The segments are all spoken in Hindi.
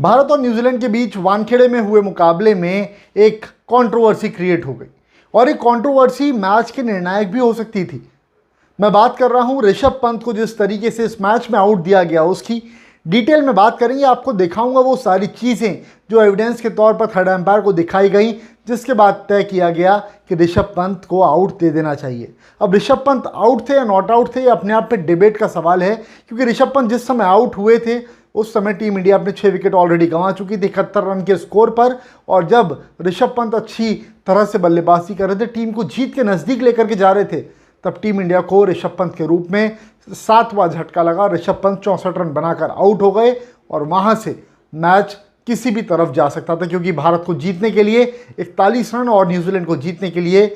भारत और न्यूजीलैंड के बीच वानखेड़े में हुए मुकाबले में एक कंट्रोवर्सी क्रिएट हो गई और ये कंट्रोवर्सी मैच के निर्णायक भी हो सकती थी। मैं बात कर रहा हूं ऋषभ पंत को जिस तरीके से इस मैच में आउट दिया गया उसकी डिटेल में बात करेंगे। आपको दिखाऊंगा वो सारी चीज़ें जो एविडेंस के तौर पर थर्ड एम्पायर को दिखाई गई, जिसके बाद तय किया गया कि ऋषभ पंत को आउट दे देना चाहिए। अब ऋषभ पंत आउट थे या नॉट आउट थे, ये अपने आप में डिबेट का सवाल है, क्योंकि ऋषभ पंत जिस समय आउट हुए थे उस समय टीम इंडिया अपने 6 विकेट ऑलरेडी गंवा चुकी थी 71 रन के स्कोर पर। और जब ऋषभ पंत अच्छी तरह से बल्लेबाजी कर रहे थे, टीम को जीत के नज़दीक लेकर के जा रहे थे, तब टीम इंडिया को ऋषभ पंत के रूप में 7वां झटका लगा। ऋषभ पंत 64 रन बनाकर आउट हो गए और वहां से मैच किसी भी तरफ जा सकता था, क्योंकि भारत को जीतने के लिए 41 रन और न्यूजीलैंड को जीतने के लिए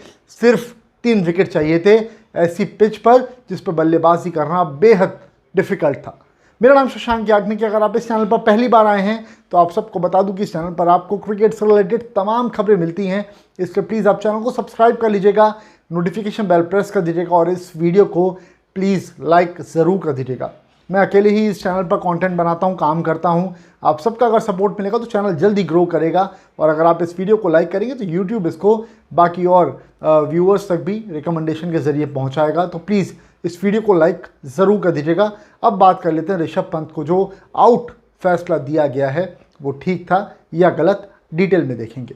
सिर्फ 3 विकेट चाहिए थे, ऐसी पिच पर जिस पर बल्लेबाजी करना बेहद डिफिकल्ट था। मेरा नाम शशांक याग्निक है। अगर आप इस चैनल पर पहली बार आए हैं तो आप सबको बता दूं कि इस चैनल पर आपको क्रिकेट से रिलेटेड तमाम खबरें मिलती हैं, इसलिए प्लीज़ आप चैनल को सब्सक्राइब कर लीजिएगा, नोटिफिकेशन बेल प्रेस कर दीजिएगा और इस वीडियो को प्लीज़ लाइक ज़रूर कर दीजिएगा। मैं अकेले ही इस चैनल पर कंटेंट बनाता हूं, काम करता हूं। आप सबका अगर सपोर्ट मिलेगा तो चैनल जल्दी ग्रो करेगा, और अगर आप इस वीडियो को लाइक करेंगे तो यूट्यूब इसको बाकी और व्यूअर्स तक भी रिकमेंडेशन के ज़रिए पहुंचाएगा। तो प्लीज़ इस वीडियो को लाइक ज़रूर कर दीजिएगा। अब बात कर लेते हैं ऋषभ पंत को जो आउट फैसला दिया गया है वो ठीक था या गलत, डिटेल में देखेंगे।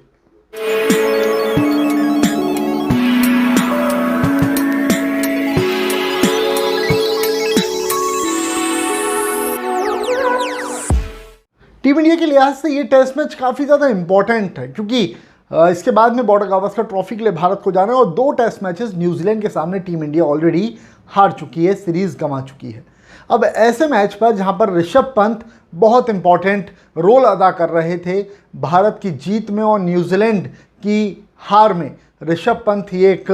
टीम इंडिया के लिहाज से ये टेस्ट मैच काफ़ी ज़्यादा इंपॉर्टेंट है, क्योंकि इसके बाद में बॉर्डर गावस्कर ट्रॉफी के लिए भारत को जाना है और 2 टेस्ट मैचेस न्यूजीलैंड के सामने टीम इंडिया ऑलरेडी हार चुकी है, सीरीज गंवा चुकी है। अब ऐसे मैच पर जहां पर ऋषभ पंत बहुत इंपॉर्टेंट रोल अदा कर रहे थे भारत की जीत में और न्यूजीलैंड की हार में, ऋषभ पंत ही एक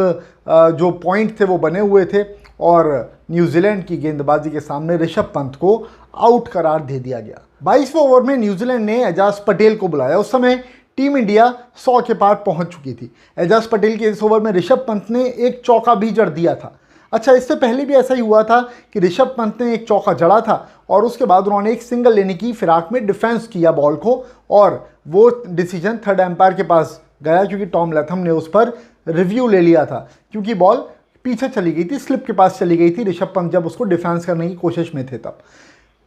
जो पॉइंट थे वो बने हुए थे और न्यूजीलैंड की गेंदबाजी के सामने ऋषभ पंत को आउट करार दे दिया गया। 22वें ओवर में न्यूजीलैंड ने एजाज पटेल को बुलाया। उस समय टीम इंडिया 100 के पार पहुंच चुकी थी। एजाज पटेल के इस ओवर में ऋषभ पंत ने एक चौका भी जड़ दिया था। अच्छा, इससे पहले भी ऐसा ही हुआ था कि ऋषभ पंत ने एक चौका जड़ा था और उसके बाद उन्होंने एक सिंगल लेने की फिराक में डिफेंस किया बॉल को, और वो डिसीजन थर्ड एम्पायर के पास गया, क्योंकि टॉम लैथम ने उस पर रिव्यू ले लिया था, क्योंकि बॉल पीछे चली गई थी, स्लिप के पास चली गई थी ऋषभ पंत जब उसको डिफेंस करने की कोशिश में थे। तब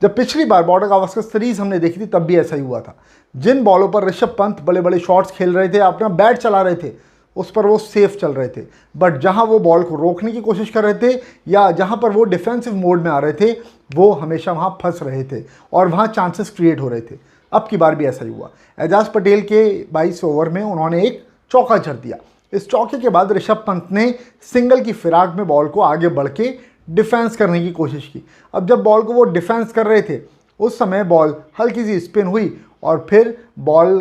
जब पिछली बार बॉर्डर गावस्कर सीरीज हमने देखी थी तब भी ऐसा ही हुआ था। जिन बॉलों पर ऋषभ पंत बड़े बड़े शॉट्स खेल रहे थे, अपना बैट चला रहे थे, उस पर वो सेफ चल रहे थे, बट जहां वो बॉल को रोकने की कोशिश कर रहे थे या जहां पर वो डिफेंसिव मोड में आ रहे थे, वो हमेशा वहां फंस रहे थे और वहां चांसेस क्रिएट हो रहे थे। अब की बार भी ऐसा ही हुआ। एजाज पटेल के 22 ओवर में उन्होंने एक चौका जड़ दिया। इस चौके के बाद ऋषभ पंत ने सिंगल की फिराक में बॉल को आगे बढ़ के डिफेंस करने की कोशिश की। अब जब बॉल को वो डिफेंस कर रहे थे उस समय बॉल हल्की सी स्पिन हुई और फिर बॉल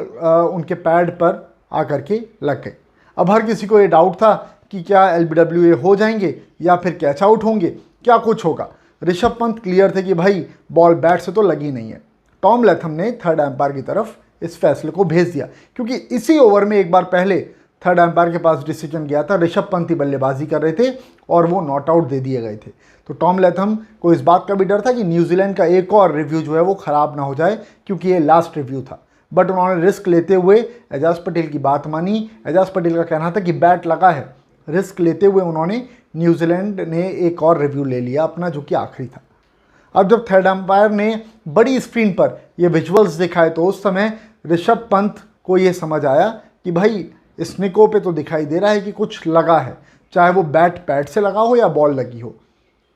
उनके पैड पर आकर के लग गई। अब हर किसी को ये डाउट था कि क्या LBWA हो जाएंगे या फिर कैच आउट होंगे, क्या कुछ होगा। ऋषभ पंत क्लियर थे कि भाई बॉल बैट से तो लगी नहीं है। टॉम लैथम ने थर्ड एम्पायर की तरफ इस फैसले को भेज दिया, क्योंकि इसी ओवर में एक बार पहले थर्ड एम्पायर के पास डिसीजन गया था, ऋषभ पंत ही बल्लेबाजी कर रहे थे और वो नॉट आउट दे दिए गए थे। तो टॉम लैथम को इस बात का भी डर था कि न्यूजीलैंड का एक और रिव्यू जो है वो ख़राब ना हो जाए, क्योंकि ये लास्ट रिव्यू था। बट उन्होंने रिस्क लेते हुए एजाज पटेल की बात मानी। एजाज पटेल का कहना था कि बैट लगा है, रिस्क लेते हुए उन्होंने न्यूजीलैंड ने एक और रिव्यू ले लिया अपना, जो कि आखिरी था। अब जब थर्ड एम्पायर ने बड़ी स्क्रीन पर ये विजुअल्स दिखाए तो उस समय ऋषभ पंत को ये समझ आया कि भाई स्निको पे तो दिखाई दे रहा है कि कुछ लगा है, चाहे वो बैट पैड से लगा हो या बॉल लगी हो।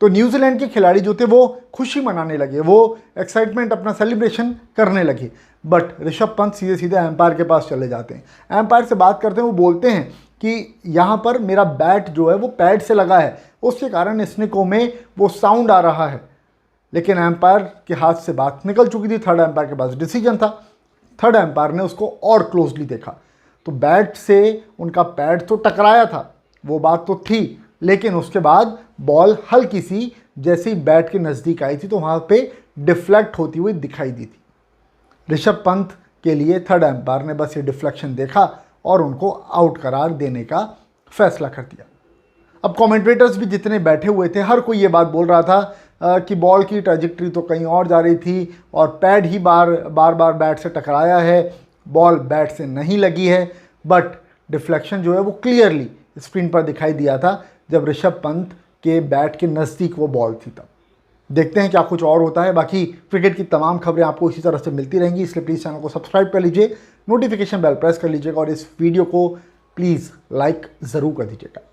तो न्यूजीलैंड के खिलाड़ी जो थे वो खुशी मनाने लगे, वो एक्साइटमेंट अपना सेलिब्रेशन करने लगे। बट ऋषभ पंत सीधे सीधे एम्पायर के पास चले जाते हैं, एम्पायर से बात करते हैं, वो बोलते हैं कि यहाँ पर मेरा बैट जो है वो पैड से लगा है, उसके कारण स्निको में वो साउंड आ रहा है। लेकिन एम्पायर के हाथ से बात निकल चुकी थी, थर्ड एम्पायर के पास डिसीजन था। थर्ड एम्पायर ने उसको और क्लोजली देखा तो बैट से उनका पैड तो टकराया था, वो बात तो थी, लेकिन उसके बाद बॉल हल्की सी जैसे ही बैट के नज़दीक आई थी तो वहाँ पे डिफ्लेक्ट होती हुई दिखाई दी थी। ऋषभ पंत के लिए थर्ड एम्पायर ने बस ये डिफ्लेक्शन देखा और उनको आउट करार देने का फैसला कर दिया। अब कमेंटेटर्स भी जितने बैठे हुए थे, हर कोई ये बात बोल रहा था कि बॉल की ट्रैजेक्टरी तो कहीं और जा रही थी और पैड ही बार बार बैट से टकराया है, बॉल बैट से नहीं लगी है। बट डिफ्लेक्शन जो है वो क्लियरली स्क्रीन पर दिखाई दिया था जब ऋषभ पंत के बैट के नज़दीक वो बॉल थी तब। देखते हैं क्या कुछ और होता है। बाकी क्रिकेट की तमाम खबरें आपको इसी तरह से मिलती रहेंगी, इसलिए प्लीज़ चैनल को सब्सक्राइब कर लीजिए, नोटिफिकेशन बेल प्रेस कर लीजिएगा और इस वीडियो को प्लीज़ लाइक ज़रूर कर दीजिएगा।